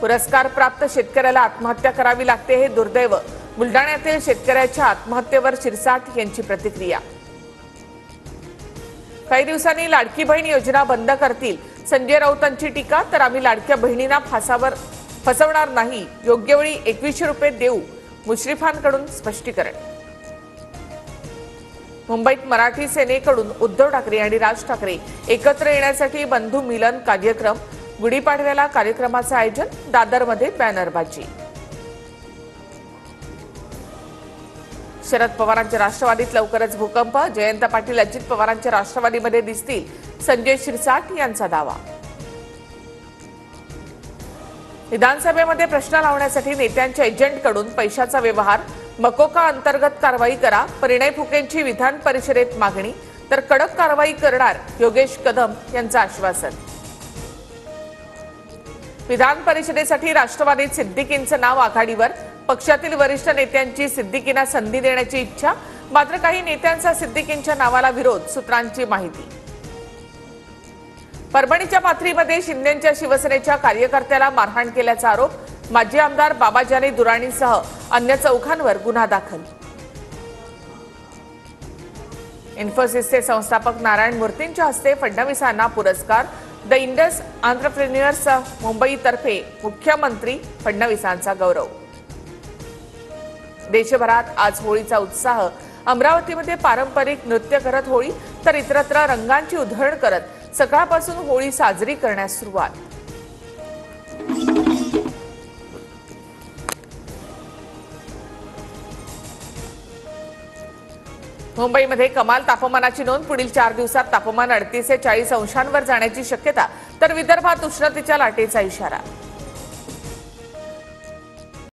पुरस्कार प्राप्त शेतकऱ्याला आत्महत्या करावी लागते हे दुर्दैव। बुलडाण्यातील शेतकऱ्याच्या आत्महत्येवर शिरसाट यांची प्रतिक्रिया। काही दिवसांनी लाडकी बहीण योजना बंद करतील, संजय राऊतांची टीका। तर आम्ही लाडक्या बहिणींना फसवणार नाही, योग्य वेळी 2100 रुपये देऊ, मुश्रीफांकडून स्पष्टीकरण। मुंबईत मराठी सेनेकडून उद्धव ठाकरे आणि राज ठाकरे एकत्र येण्यासाठी बंधू मिलन कार्यक्रम। गुढीपाडव्याला कार्यक्रमाचे आयोजन, दादरमध्ये बॅनरबाजी। शरद पवारांच्या राष्ट्रवादीत लवकरच भूकंप, जयंत पाटील अजित पवारांच्या राष्ट्रवादीमध्ये दिसतील, संजय शिरसाट यांचा दावा। विधानसभेमध्ये प्रश्न लावण्यासाठी नेत्यांच्या एजंटकडून पैशाचा व्यवहार, मकोका अंतर्गत कारवाई करा, परिणय फुकेंची विधान परिषदेत मागणी। तर कडक कारवाई करणार, योगेश कदम यांचं आश्वासन। विधान परिषदेसाठी राष्ट्रवादीत सिद्दीकींचं नाव आघाडीवर, पक्षातील वरिष्ठ नेत्यांची सिद्दीकींना संधी देण्याची इच्छा, मात्र काही नेत्यांचा सिद्दीकींच्या नावाला विरोध, सूत्रांची माहिती। परभणीच्या पाथरीमध्ये शिंदेंच्या शिवसेनेच्या कार्यकर्त्याला मारहाण केल्याचा आरोप, माजी आमदार बाबाजानी दुराणीसह अन्य चौघांवर गुन्हा दाखल। इन्फोसिसचे संस्थापक नारायण मूर्तींच्या हस्ते फडणवीसांना पुरस्कार, द इंडस एंटरप्रेन्युअर्स मुंबईतर्फे मुख्यमंत्री फडणवीसांचा गौरव। देशभरात आज होळीचा उत्साह, अमरावतीमध्ये पारंपरिक नृत्य करत होळी, तर इतरत्र रंगांची उधळण करत सकाळपासून होळी साजरी करण्यास सुरुवात। मुंबईमध्ये कमाल तापमानाची नोंद, पुढील 4 दिवसात तापमान 38 ते 40 अंशांवर जाण्याची शक्यता, तर विदर्भात उष्णतेच्या लाटेचा इशारा।